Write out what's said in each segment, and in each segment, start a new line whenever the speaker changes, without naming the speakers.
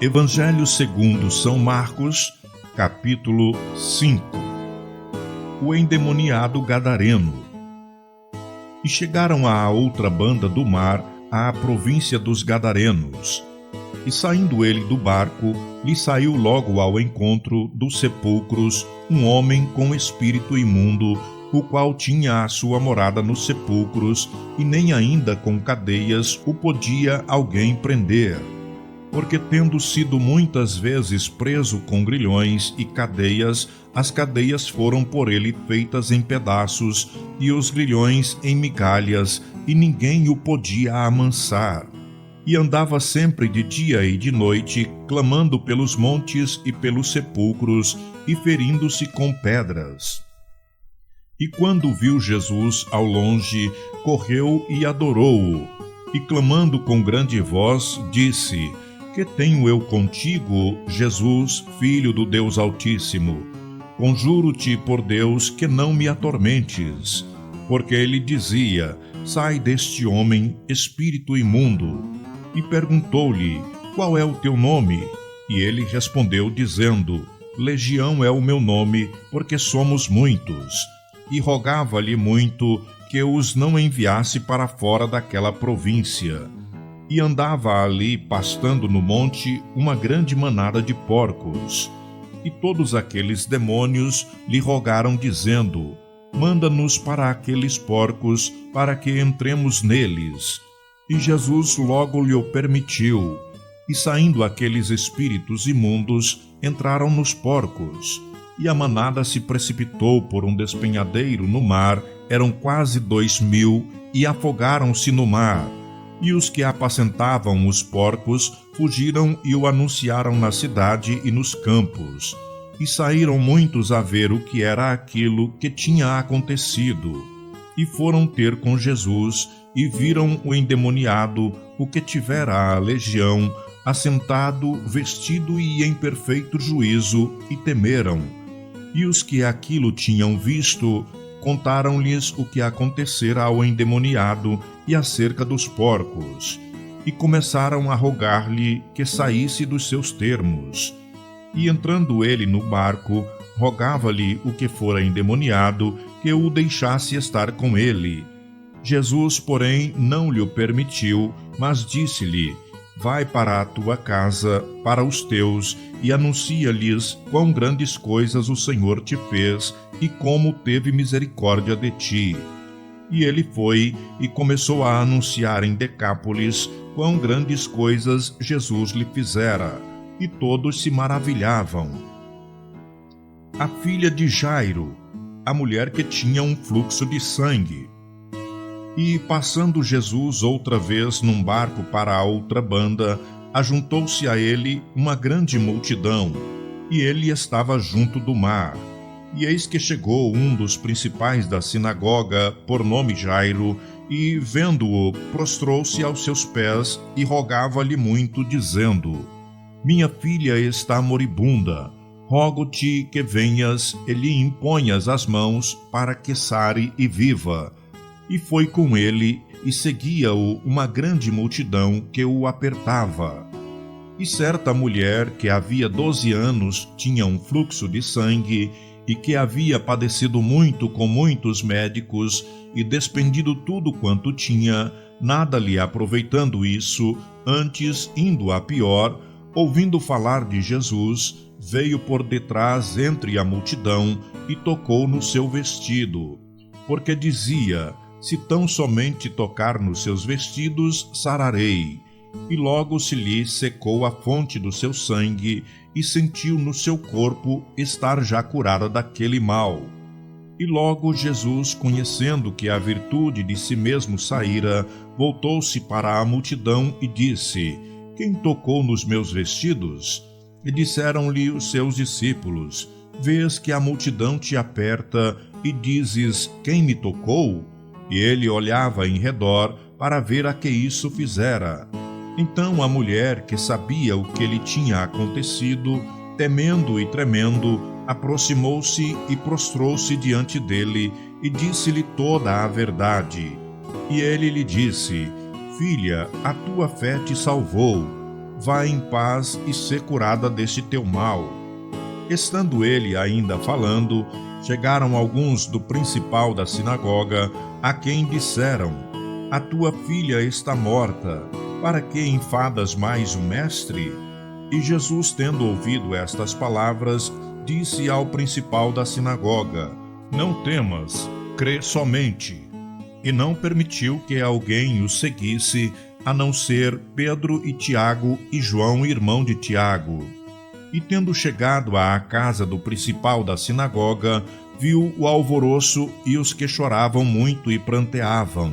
Evangelho segundo São Marcos, capítulo 5. O endemoniado gadareno. E chegaram à outra banda do mar, à província dos Gadarenos. E saindo ele do barco, lhe saiu logo ao encontro dos sepulcros um homem com espírito imundo, o qual tinha a sua morada nos sepulcros, e nem ainda com cadeias o podia alguém prender. Porque tendo sido muitas vezes preso com grilhões e cadeias, as cadeias foram por ele feitas em pedaços, e os grilhões em migalhas, e ninguém o podia amansar. E andava sempre de dia e de noite, clamando pelos montes e pelos sepulcros, e ferindo-se com pedras. E quando viu Jesus ao longe, correu e adorou-o, e clamando com grande voz, disse: Que tenho eu contigo, Jesus, Filho do Deus Altíssimo? Conjuro-te por Deus que não me atormentes. Porque ele dizia: Sai deste homem, espírito imundo. E perguntou-lhe: Qual é o teu nome? E ele respondeu dizendo: Legião é o meu nome, porque somos muitos. E rogava-lhe muito que os não enviasse para fora daquela província. E andava ali pastando no monte uma grande manada de porcos. E todos aqueles demônios lhe rogaram dizendo: Manda-nos para aqueles porcos, para que entremos neles. E Jesus logo lhe o permitiu. E saindo aqueles espíritos imundos, entraram nos porcos. E a manada se precipitou por um despenhadeiro no mar, eram quase 2.000, e afogaram-se no mar. E os que apacentavam os porcos fugiram e o anunciaram na cidade e nos campos. E saíram muitos a ver o que era aquilo que tinha acontecido. E foram ter com Jesus, e viram o endemoniado, o que tivera a legião, assentado, vestido e em perfeito juízo, e temeram. E os que aquilo tinham visto, contaram-lhes o que acontecera ao endemoniado e acerca dos porcos, e começaram a rogar-lhe que saísse dos seus termos. E entrando ele no barco, rogava-lhe o que fora endemoniado que o deixasse estar com ele. Jesus, porém, não lhe o permitiu, mas disse-lhe: Vai para a tua casa, para os teus, e anuncia-lhes quão grandes coisas o Senhor te fez e como teve misericórdia de ti. E ele foi e começou a anunciar em Decápolis quão grandes coisas Jesus lhe fizera, e todos se maravilhavam. A filha de Jairo, a mulher que tinha um fluxo de sangue. E, passando Jesus outra vez num barco para a outra banda, ajuntou-se a ele uma grande multidão, e ele estava junto do mar. E eis que chegou um dos principais da sinagoga, por nome Jairo, e, vendo-o, prostrou-se aos seus pés e rogava-lhe muito, dizendo: Minha filha está moribunda. Rogo-te que venhas e lhe imponhas as mãos para que sare e viva. E foi com ele, e seguia-o uma grande multidão que o apertava. E certa mulher, que havia 12 anos, tinha um fluxo de sangue, e que havia padecido muito com muitos médicos, e despendido tudo quanto tinha, nada lhe aproveitando isso, antes indo a pior, ouvindo falar de Jesus, veio por detrás entre a multidão, e tocou no seu vestido. Porque dizia: Se tão somente tocar nos seus vestidos, sararei. E logo se lhe secou a fonte do seu sangue, e sentiu no seu corpo estar já curada daquele mal. E logo Jesus, conhecendo que a virtude de si mesmo saíra, voltou-se para a multidão e disse: Quem tocou nos meus vestidos? E disseram-lhe os seus discípulos: Vês que a multidão te aperta, e dizes: Quem me tocou? E ele olhava em redor para ver a que isso fizera. Então a mulher, que sabia o que lhe tinha acontecido, temendo e tremendo, aproximou-se e prostrou-se diante dele, e disse-lhe toda a verdade. E ele lhe disse: Filha, a tua fé te salvou. vai em paz e ser curada deste teu mal. Estando ele ainda falando, chegaram alguns do principal da sinagoga, a quem disseram: a tua filha está morta, para que enfadas mais o mestre? E Jesus, tendo ouvido estas palavras, disse ao principal da sinagoga: não temas, crê somente. E não permitiu que alguém o seguisse, a não ser Pedro e Tiago e João, irmão de Tiago. E tendo chegado à casa do principal da sinagoga, viu o alvoroço e os que choravam muito e pranteavam.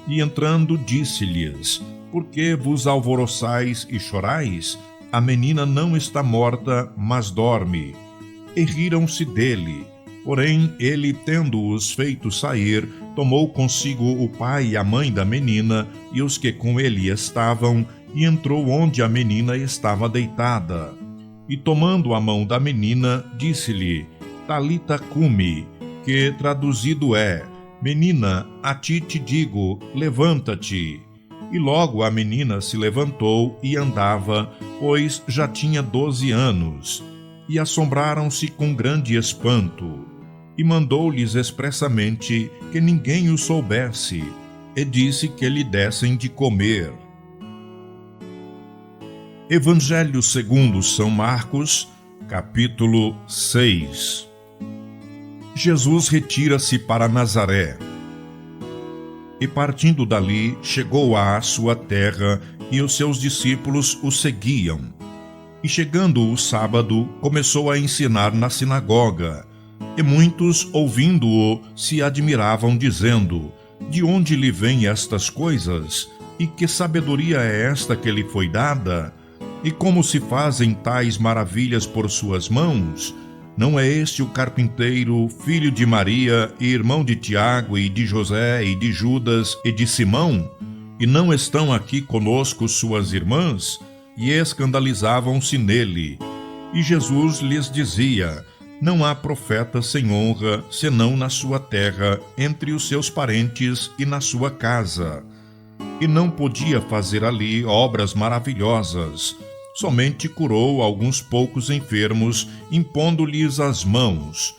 E entrando, disse-lhes: por que vos alvoroçais e chorais? A menina não está morta, mas dorme. E riram-se dele. Porém, ele, tendo-os feito sair, tomou consigo o pai e a mãe da menina e os que com ele estavam, e entrou onde a menina estava deitada. E tomando a mão da menina, disse-lhe: Talita cumi, que traduzido é: menina, a ti te digo, levanta-te. E logo a menina se levantou e andava, pois já tinha 12 anos. E assombraram-se com grande espanto. E mandou-lhes expressamente que ninguém o soubesse, e disse que lhe dessem de comer. Evangelho segundo São Marcos, capítulo 6. Jesus retira-se para Nazaré. E partindo dali, chegou à sua terra, e os seus discípulos o seguiam. E chegando o sábado, começou a ensinar na sinagoga. E muitos, ouvindo-o, se admiravam, dizendo: de onde lhe vêm estas coisas? E que sabedoria é esta que lhe foi dada? E como se fazem tais maravilhas por suas mãos? Não é este o carpinteiro, filho de Maria, e irmão de Tiago, e de José, e de Judas, e de Simão? E não estão aqui conosco suas irmãs? E escandalizavam-se nele. E Jesus lhes dizia: não há profeta sem honra, senão na sua terra, entre os seus parentes e na sua casa. E não podia fazer ali obras maravilhosas. Somente curou alguns poucos enfermos, impondo-lhes as mãos.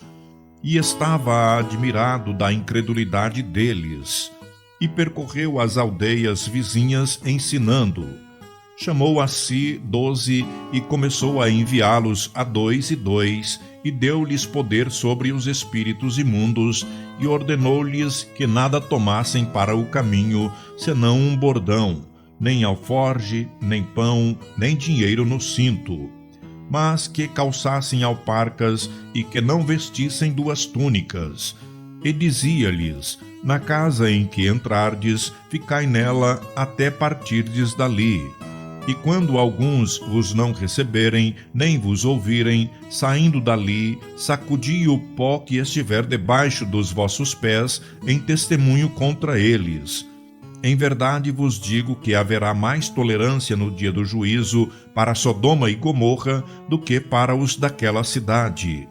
E estava admirado da incredulidade deles. E percorreu as aldeias vizinhas ensinando. Chamou a si 12 e começou a enviá-los a 2 e 2, e deu-lhes poder sobre os espíritos imundos, e ordenou-lhes que nada tomassem para o caminho, senão um bordão, nem alforge, nem pão, nem dinheiro no cinto, mas que calçassem alparcas e que não vestissem 2 túnicas. E dizia-lhes: na casa em que entrardes, ficai nela até partirdes dali. E quando alguns vos não receberem, nem vos ouvirem, saindo dali, sacudi o pó que estiver debaixo dos vossos pés, em testemunho contra eles. Em verdade vos digo que haverá mais tolerância no dia do juízo para Sodoma e Gomorra do que para os daquela cidade.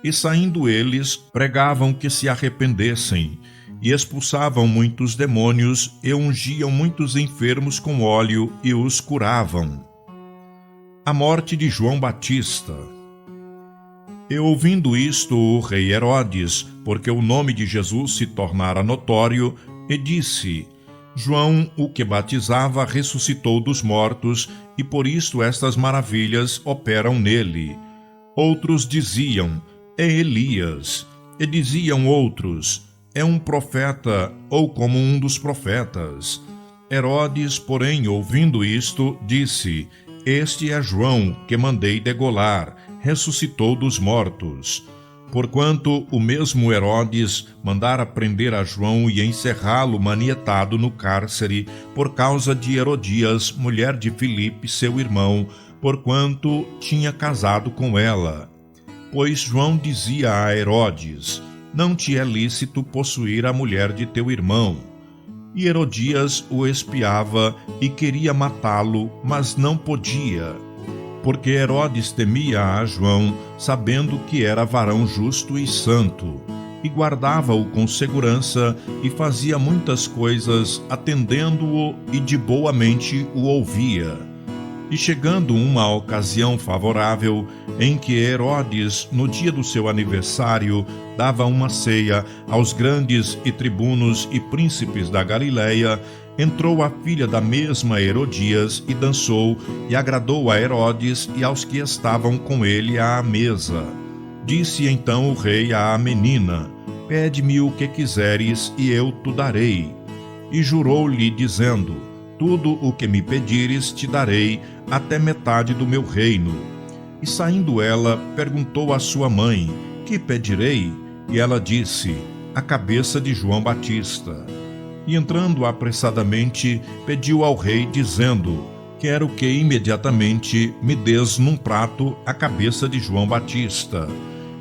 E saindo eles, pregavam que se arrependessem, e expulsavam muitos demônios, e ungiam muitos enfermos com óleo, e os curavam. A morte de João Batista. E ouvindo isto o rei Herodes, porque o nome de Jesus se tornara notório, e disse: João, o que batizava, ressuscitou dos mortos, e por isto estas maravilhas operam nele. Outros diziam: é Elias. E diziam outros: é um profeta, ou como um dos profetas. Herodes, porém, ouvindo isto, disse: este é João, que mandei degolar, ressuscitou dos mortos. Porquanto o mesmo Herodes mandara prender a João e encerrá-lo manietado no cárcere, por causa de Herodias, mulher de Filipe, seu irmão, porquanto tinha casado com ela. Pois João dizia a Herodes: não te é lícito possuir a mulher de teu irmão. E Herodias o espiava e queria matá-lo, mas não podia. Porque Herodes temia a João, sabendo que era varão justo e santo, e guardava-o com segurança, e fazia muitas coisas, atendendo-o, e de boa mente o ouvia. E chegando uma ocasião favorável, em que Herodes, no dia do seu aniversário, dava uma ceia aos grandes e tribunos e príncipes da Galileia, entrou a filha da mesma Herodias e dançou, e agradou a Herodes e aos que estavam com ele à mesa. Disse então o rei à menina: pede-me o que quiseres, e eu te darei. E jurou-lhe, dizendo: tudo o que me pedires te darei, até metade do meu reino. E saindo ela, perguntou à sua mãe: que pedirei? E ela disse: a cabeça de João Batista. E entrando apressadamente, pediu ao rei, dizendo: quero que imediatamente me des num prato a cabeça de João Batista.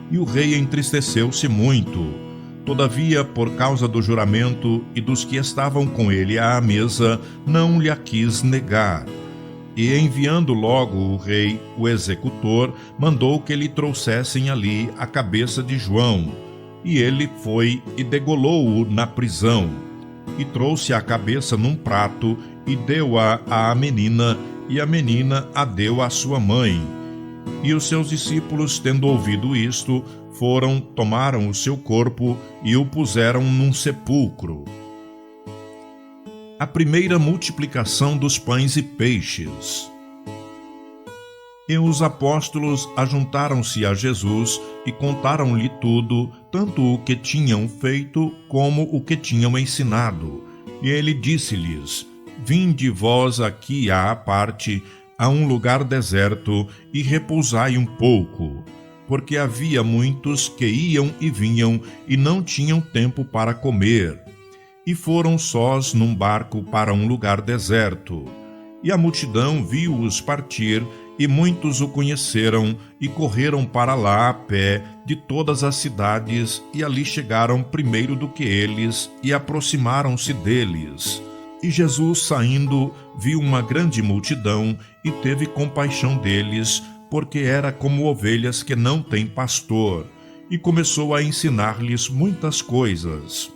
E o rei entristeceu-se muito. Todavia, por causa do juramento e dos que estavam com ele à mesa, não lhe a quis negar. E enviando logo o rei, o executor, mandou que lhe trouxessem ali a cabeça de João. E ele foi e degolou-o na prisão. E trouxe a cabeça num prato e deu-a à menina, e a menina a deu à sua mãe. E os seus discípulos, tendo ouvido isto, tomaram o seu corpo e o puseram num sepulcro. A primeira multiplicação dos pães e peixes. E os apóstolos ajuntaram-se a Jesus e contaram-lhe tudo, tanto o que tinham feito como o que tinham ensinado. E ele disse-lhes: vinde vós aqui à parte, a um lugar deserto, e repousai um pouco. Porque havia muitos que iam e vinham e não tinham tempo para comer. E foram sós num barco para um lugar deserto. E a multidão viu-os partir, e muitos o conheceram, e correram para lá a pé de todas as cidades, e ali chegaram primeiro do que eles, e aproximaram-se deles. E Jesus, saindo, viu uma grande multidão, e teve compaixão deles, porque era como ovelhas que não têm pastor, e começou a ensinar-lhes muitas coisas.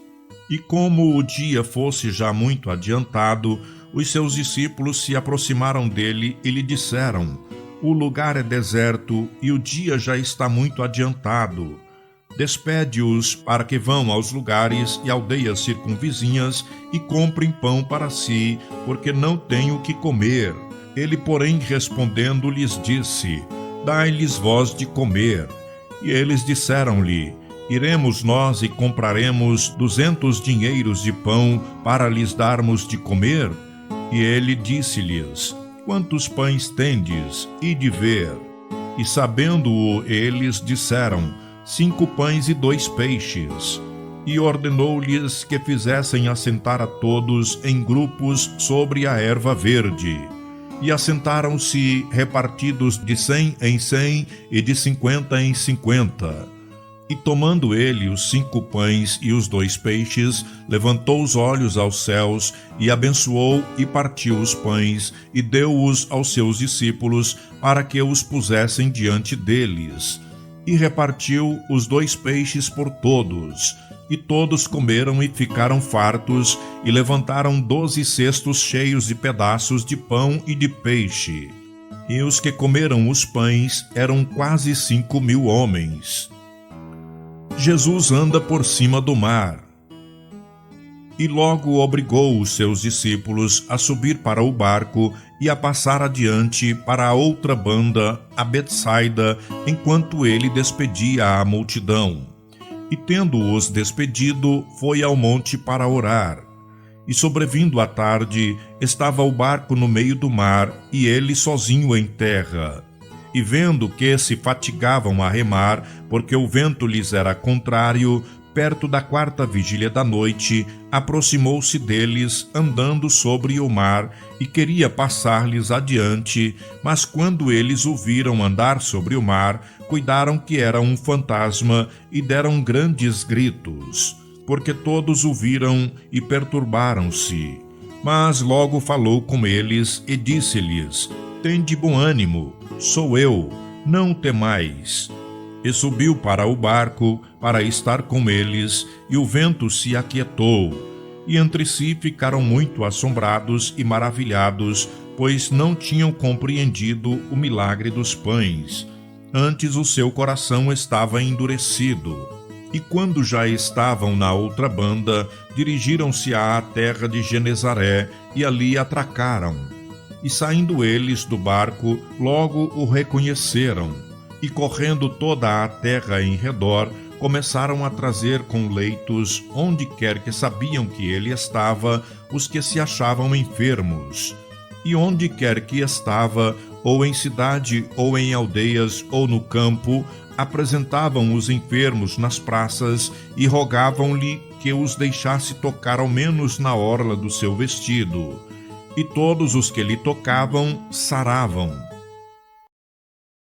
E como o dia fosse já muito adiantado, os seus discípulos se aproximaram dele e lhe disseram: o lugar é deserto e o dia já está muito adiantado. Despede-os para que vão aos lugares e aldeias circunvizinhas e comprem pão para si, porque não têm o que comer. Ele, porém, respondendo, lhes disse: dai-lhes vós de comer. E eles disseram-lhe: iremos nós e compraremos 200 dinheiros de pão para lhes darmos de comer? E ele disse-lhes: quantos pães tendes? Ide ver. E sabendo-o eles, disseram: 5 pães e 2 peixes. E ordenou-lhes que fizessem assentar a todos em grupos sobre a erva verde. E assentaram-se repartidos de 100 em 100 e de 50 em 50. E tomando ele os 5 pães e os 2 peixes, levantou os olhos aos céus, e abençoou e partiu os pães, e deu-os aos seus discípulos, para que os pusessem diante deles. E repartiu os 2 peixes por todos. E todos comeram e ficaram fartos, e levantaram 12 cestos cheios de pedaços de pão e de peixe. E os que comeram os pães eram quase 5.000 homens. Jesus anda por cima do mar. E logo obrigou os seus discípulos a subir para o barco e a passar adiante para a outra banda, a Betsaida, enquanto ele despedia a multidão. E tendo-os despedido, foi ao monte para orar. E sobrevindo a tarde, estava o barco no meio do mar, e ele sozinho em terra. E vendo que se fatigavam a remar, porque o vento lhes era contrário, perto da 4ª vigília da noite, aproximou-se deles, andando sobre o mar, e queria passar-lhes adiante, mas quando eles o viram andar sobre o mar, cuidaram que era um fantasma, e deram grandes gritos, porque todos o viram e perturbaram-se. Mas logo falou com eles e disse-lhes: tende bom ânimo, sou eu, não temais. E subiu para o barco para estar com eles, e o vento se aquietou. E entre si ficaram muito assombrados e maravilhados, pois não tinham compreendido o milagre dos pães. Antes o seu coração estava endurecido. E quando já estavam na outra banda, dirigiram-se à terra de Genezaré e ali atracaram. E saindo eles do barco, logo o reconheceram. E correndo toda a terra em redor, começaram a trazer com leitos, onde quer que sabiam que ele estava, os que se achavam enfermos. E onde quer que estava, ou em cidade, ou em aldeias, ou no campo, apresentavam os enfermos nas praças e rogavam-lhe que os deixasse tocar ao menos na orla do seu vestido. E todos os que lhe tocavam saravam.